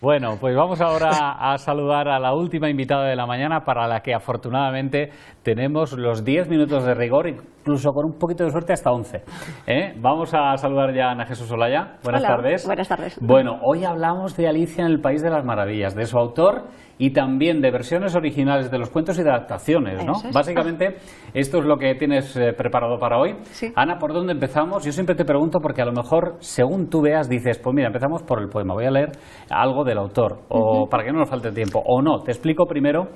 Bueno, pues vamos ahora a saludar a la última invitada de la mañana, para la que afortunadamente tenemos los 10 minutos de rigor, incluso con un poquito de suerte hasta 11. Vamos a saludar ya a Ana Jesús Olaya. Buenas tardes. Buenas tardes. Bueno, hoy hablamos de Alicia en el País de las Maravillas, de su autor y también de versiones originales de los cuentos y de adaptaciones, ¿no? Eso es. Básicamente, esto es lo que tienes preparado para hoy. Sí. Ana, ¿por dónde empezamos? Yo siempre te pregunto porque a lo mejor, según tú veas, dices, pues mira, empezamos por el poema, voy a leer algo del autor, o para que no nos falte tiempo, o no. Te explico primero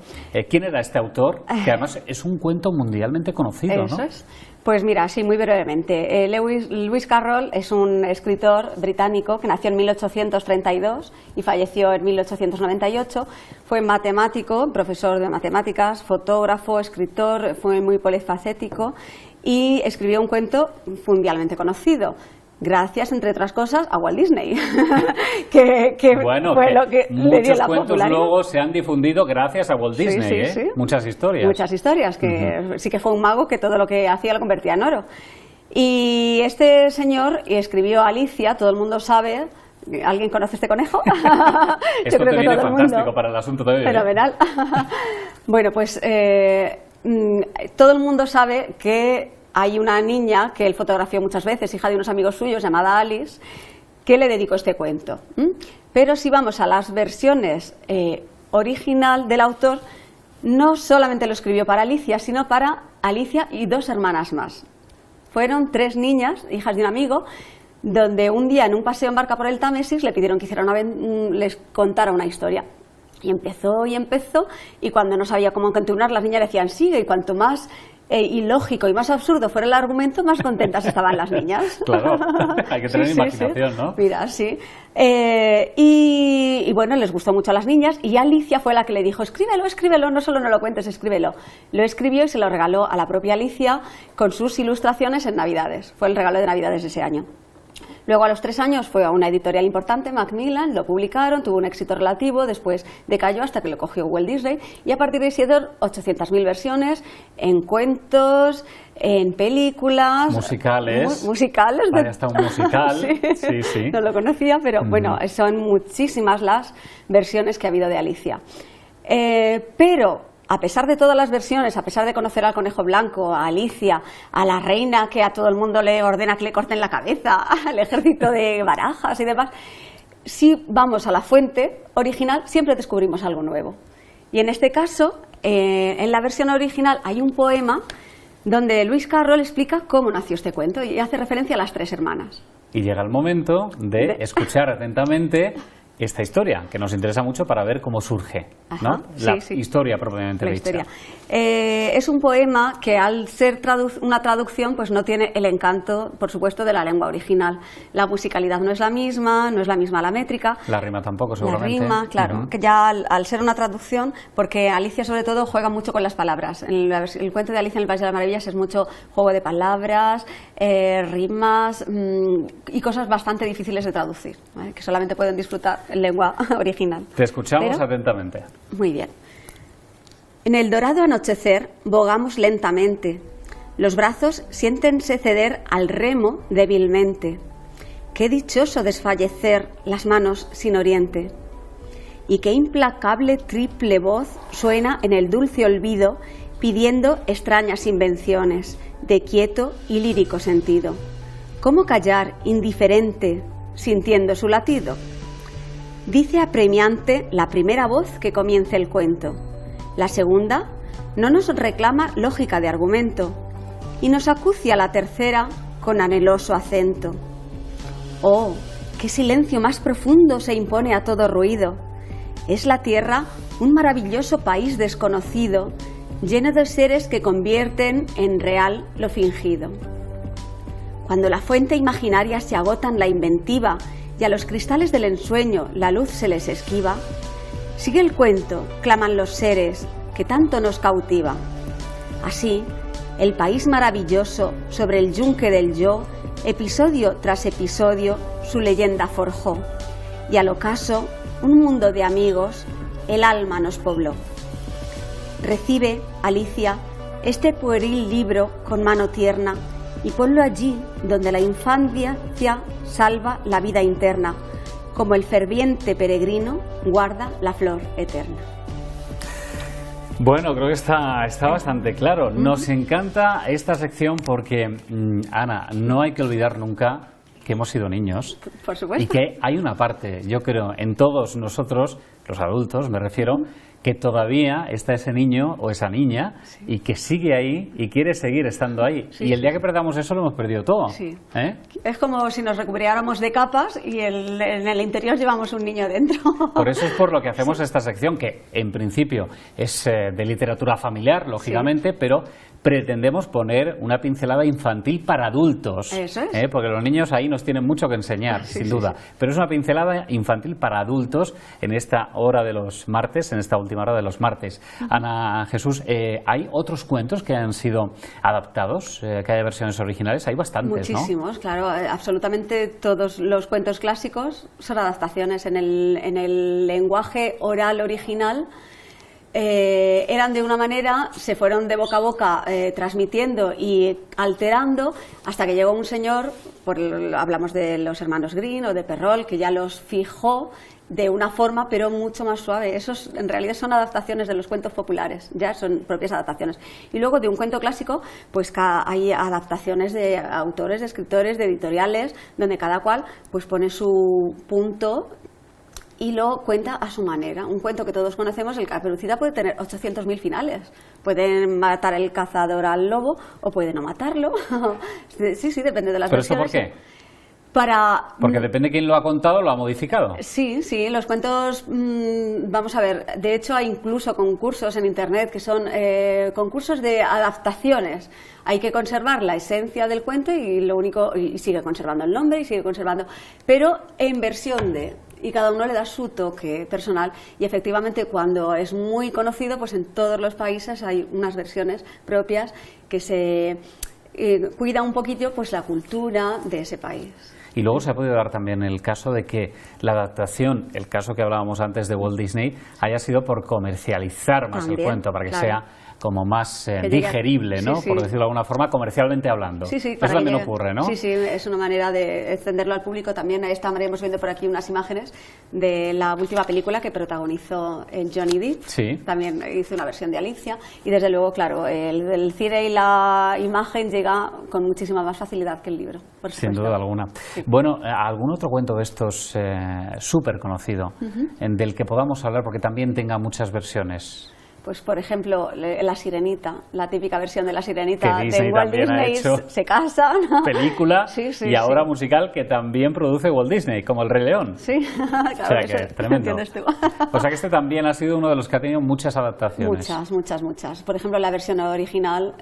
quién era este autor, que además es un cuento mundialmente conocido, ¿no? Eso es. Pues mira, sí, muy brevemente. Lewis Carroll es un escritor británico que nació en 1832 y falleció en 1898. Fue matemático, profesor de matemáticas, fotógrafo, escritor, fue muy polifacético y escribió un cuento mundialmente conocido. Gracias, entre otras cosas, a Walt Disney, que bueno, fue lo que le dio la popularidad. Muchos cuentos luego se han difundido gracias a Walt Disney, Sí. Muchas historias. Muchas historias, que sí que fue un mago que todo lo que hacía lo convertía en oro. Y este señor escribió Alicia, todo el mundo sabe. ¿Alguien conoce este conejo? Esto te viene fantástico para el asunto de hoy. Fenomenal. Bueno, pues todo el mundo sabe que hay una niña que él fotografió muchas veces, hija de unos amigos suyos, llamada Alice, que le dedicó este cuento. Pero si vamos a las versiones original del autor, no solamente lo escribió para Alicia, sino para Alicia y 2 hermanas más. Fueron 3 niñas, hijas de un amigo, donde un día en un paseo en barca por el Támesis le pidieron que les contara una historia. Y empezó, y cuando no sabía cómo continuar, las niñas le decían sigue, y cuanto más ilógico y más absurdo fuera el argumento, más contentas estaban las niñas. Claro, hay que tener imaginación, sí. ¿no? Mira, sí. Y bueno, les gustó mucho a las niñas, y Alicia fue la que le dijo, escríbelo, no solo no lo cuentes, escríbelo. Lo escribió y se lo regaló a la propia Alicia con sus ilustraciones en Navidades. Fue el regalo de Navidades de ese año. Luego, a los 3 años, fue a una editorial importante, Macmillan, lo publicaron, tuvo un éxito relativo, después decayó hasta que lo cogió Walt Disney, y a partir de ahí hicieron 800.000 versiones en cuentos, en películas. Musicales. Musicales. Hay hasta un musical. Sí. No lo conocía, pero bueno, son muchísimas las versiones que ha habido de Alicia. Pero a pesar de todas las versiones, a pesar de conocer al conejo blanco, a Alicia, a la reina que a todo el mundo le ordena que le corten la cabeza, al ejército de barajas y demás, si vamos a la fuente original siempre descubrimos algo nuevo. Y en este caso, en la versión original hay un poema donde Lewis Carroll explica cómo nació este cuento y hace referencia a las 3 hermanas. Y llega el momento de escuchar atentamente esta historia, que nos interesa mucho para ver cómo surge, ¿no? Ajá, la historia propiamente dicha. Es un poema que, al ser una traducción, pues no tiene el encanto, por supuesto, de la lengua original. La musicalidad no es la misma la métrica. La rima tampoco, seguramente. La rima, claro, que ya al ser una traducción, porque Alicia sobre todo juega mucho con las palabras. El cuento de Alicia en el País de las Maravillas es mucho juego de palabras, rimas y cosas bastante difíciles de traducir, ¿vale? Que solamente pueden disfrutar en lengua original. Te escuchamos atentamente. Muy bien. En el dorado anochecer bogamos lentamente. Los brazos siéntense ceder al remo débilmente. Qué dichoso desfallecer las manos sin oriente. Y qué implacable triple voz suena en el dulce olvido, pidiendo extrañas invenciones de quieto y lírico sentido. ¿Cómo callar indiferente sintiendo su latido? Dice apremiante la primera voz que comience el cuento. La segunda no nos reclama lógica de argumento y nos acucia la tercera con anheloso acento. Oh, qué silencio más profundo se impone a todo ruido. Es la tierra un maravilloso país desconocido, lleno de seres que convierten en real lo fingido. Cuando la fuente imaginaria se agota en la inventiva y a los cristales del ensueño la luz se les esquiva, sigue el cuento, claman los seres, que tanto nos cautiva. Así, el país maravilloso sobre el yunque del yo, episodio tras episodio, su leyenda forjó, y al ocaso, un mundo de amigos, el alma nos pobló. Recibe, Alicia, este pueril libro con mano tierna y ponlo allí donde la infancia salva la vida interna, como el ferviente peregrino guarda la flor eterna. Bueno, creo que está bastante claro. Nos encanta esta sección porque, Ana, no hay que olvidar nunca que hemos sido niños. Por supuesto. Y que hay una parte, yo creo, en todos nosotros, los adultos me refiero, que todavía está ese niño o esa niña y que sigue ahí y quiere seguir estando ahí. Y el día que perdamos eso lo hemos perdido todo. Sí. ¿Eh? Es como si nos recuperáramos de capas y en el interior llevamos un niño dentro. Por eso es por lo que hacemos esta sección, que en principio es de literatura familiar, lógicamente, pero pretendemos poner una pincelada infantil para adultos. Eso es. Porque los niños ahí nos tienen mucho que enseñar, sin duda. Pero es una pincelada infantil para adultos en esta hora de los martes, en esta última hora de los martes. Ana Jesús, ¿hay otros cuentos que han sido adaptados, que haya versiones originales? Hay bastantes, Muchísimos, claro. Absolutamente todos los cuentos clásicos son adaptaciones en el lenguaje oral original. Eran de una manera, se fueron de boca a boca transmitiendo y alterando hasta que llegó un señor, hablamos de los hermanos Grimm o de Perrault, que ya los fijó de una forma pero mucho más suave. Esos en realidad son adaptaciones de los cuentos populares, ya son propias adaptaciones. Y luego de un cuento clásico, pues hay adaptaciones de autores, de escritores, de editoriales, donde cada cual pues pone su punto y lo cuenta a su manera. Un cuento que todos conocemos, el Caperucita, puede tener 800.000 finales. Puede matar el cazador al lobo o puede no matarlo. Sí, depende de las versiones. ¿Pero esto por qué? Porque depende de quién lo ha contado, lo ha modificado. Sí, los cuentos, vamos a ver, de hecho hay incluso concursos en internet que son concursos de adaptaciones. Hay que conservar la esencia del cuento y sigue conservando el nombre y sigue conservando, pero en versión y cada uno le da su toque personal y efectivamente cuando es muy conocido, pues en todos los países hay unas versiones propias que se cuida un poquito pues la cultura de ese país. Y luego se ha podido dar también el caso de que la adaptación, el caso que hablábamos antes de Walt Disney, haya sido por comercializar más el cuento, para que sea como más digerible, ¿no? Por decirlo de alguna forma, comercialmente hablando. Eso también ocurre, ¿no? Sí, es una manera de extenderlo al público. También estaremos viendo por aquí unas imágenes de la última película que protagonizó Johnny Depp. Sí. También hizo una versión de Alicia. Y desde luego, claro, el cine y la imagen llega con muchísima más facilidad que el libro. Sin duda alguna. Sí. Bueno, ¿algún otro cuento de estos súper conocido del que podamos hablar porque también tenga muchas versiones? Pues, por ejemplo, La Sirenita, la típica versión de La Sirenita de Walt Disney, se casan. Película y ahora musical que también produce Walt Disney, como El Rey León. Sí, claro, o sea que tremendo. O sea que este también ha sido uno de los que ha tenido muchas adaptaciones. Muchas. Por ejemplo, la versión original,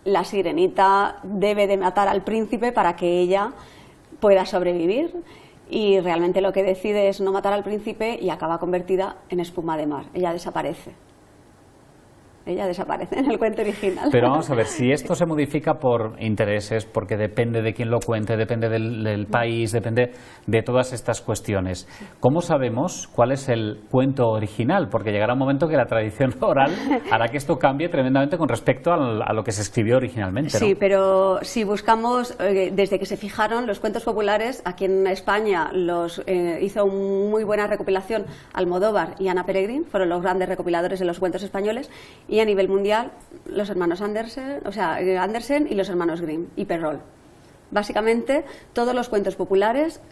La Sirenita debe de matar al príncipe para que ella pueda sobrevivir. Y realmente lo que decide es no matar al príncipe y acaba convertida en espuma de mar. Ella desaparece en el cuento original. Pero vamos a ver, si esto se modifica por intereses, porque depende de quién lo cuente, depende del país, depende de todas estas cuestiones, ¿cómo sabemos cuál es el cuento original? Porque llegará un momento que la tradición oral hará que esto cambie tremendamente con respecto a lo que se escribió originalmente, ¿no? Sí, pero si buscamos, desde que se fijaron los cuentos populares, aquí en España hizo muy buena recopilación Almodóvar y Ana Peregrín, fueron los grandes recopiladores de los cuentos españoles. Y a nivel mundial, los hermanos Andersen y los hermanos Grimm y Perrault. Básicamente, todos los cuentos populares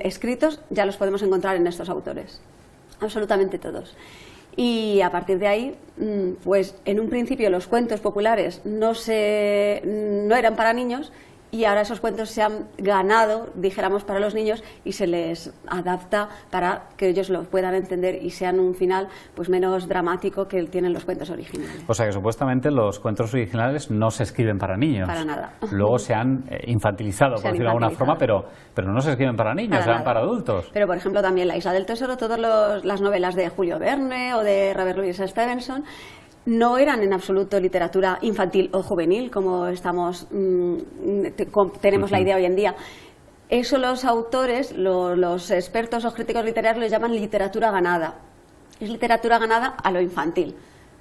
escritos ya los podemos encontrar en estos autores. Absolutamente todos. Y a partir de ahí, pues en un principio los cuentos populares no eran para niños. Y ahora esos cuentos se han ganado, dijéramos, para los niños y se les adapta para que ellos lo puedan entender y sean un final pues menos dramático que tienen los cuentos originales. O sea que supuestamente los cuentos originales no se escriben para niños. Para nada. Luego se han infantilizado, por decirlo de alguna forma, pero no se escriben para niños, se van para adultos. Pero por ejemplo también La Isla del Tesoro, todas las novelas de Julio Verne o de Robert Louis Stevenson, no eran en absoluto literatura infantil o juvenil, como tenemos la idea hoy en día. Eso los autores, los expertos o críticos literarios lo llaman literatura ganada. Es literatura ganada a lo infantil.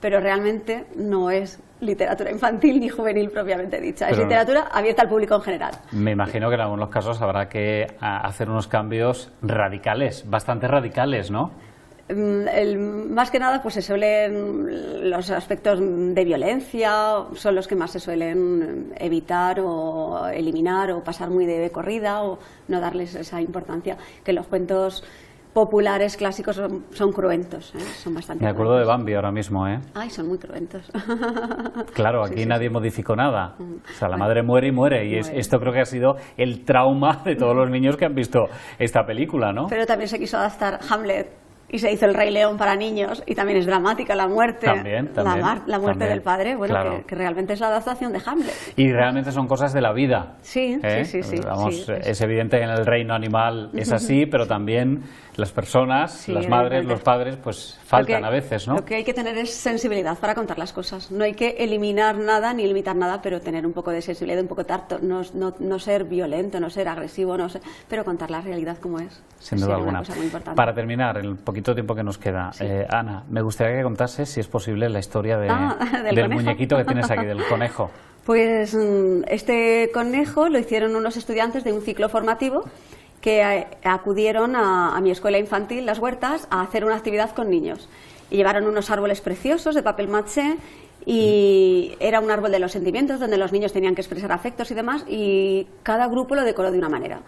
pero realmente no es literatura infantil ni juvenil propiamente dicha, es Pero literatura abierta al público en general. Me imagino que en algunos casos habrá que hacer unos cambios radicales, bastante radicales, ¿no? Más que nada pues se suelen los aspectos de violencia son los que más se suelen evitar o eliminar o pasar muy de corrida o no darles esa importancia, que los cuentos populares clásicos son cruentos, son bastante. Me acuerdo de Bambi ahora mismo, ¿eh? Ay, son muy cruentos. Claro, aquí nadie modificó nada. O sea, la madre muere y muere. Y Muere. esto creo que ha sido el trauma de todos los niños que han visto esta película, ¿no? Pero también se quiso adaptar Hamlet y se hizo El Rey León para niños y también es dramática la muerte, También, la muerte también. del padre, bueno, Claro. que realmente es la adaptación de Hamlet. Y realmente son cosas de la vida. Sí, ¿eh? sí. Vamos, sí, es evidente que en el reino animal es así, pero también las personas, Sí, las madres, evidentemente. los padres, pues faltan a veces, ¿no? Lo que hay que tener es sensibilidad para contar las cosas. No hay que eliminar nada ni limitar nada, pero tener un poco de sensibilidad, un poco de tacto. No ser violento, no ser agresivo, pero contar la realidad como es. Sin duda Sí, alguna. una cosa muy importante. Para terminar, el poquito tiempo que nos queda, Ana, me gustaría que contases, si es posible, la historia del del conejo. muñequito que tienes aquí, del conejo. Pues este conejo lo hicieron unos estudiantes de un ciclo formativo que acudieron a mi escuela infantil, Las Huertas, a hacer una actividad con niños. Y llevaron unos árboles preciosos de papel maché y era un árbol de los sentimientos donde los niños tenían que expresar afectos y demás y cada grupo lo decoró de una manera.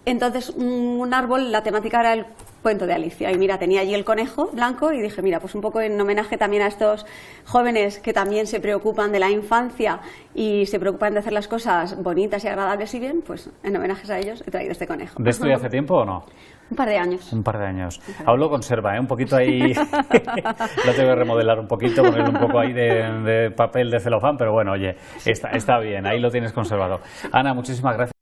Entonces, un árbol, la temática era el cuento de Alicia. Y mira, tenía allí el conejo blanco y dije, mira, pues un poco en homenaje también a estos jóvenes que también se preocupan de la infancia y se preocupan de hacer las cosas bonitas y agradables y bien, pues en homenajes a ellos he traído este conejo. ¿De esto ya hace tiempo o no? Un par de años. Un par de años. Aún lo conserva, ¿eh? Un poquito ahí. Lo tengo que remodelar un poquito, ponerle un poco ahí de papel de celofán, pero bueno, oye, está bien, ahí lo tienes conservado. Ana, muchísimas gracias.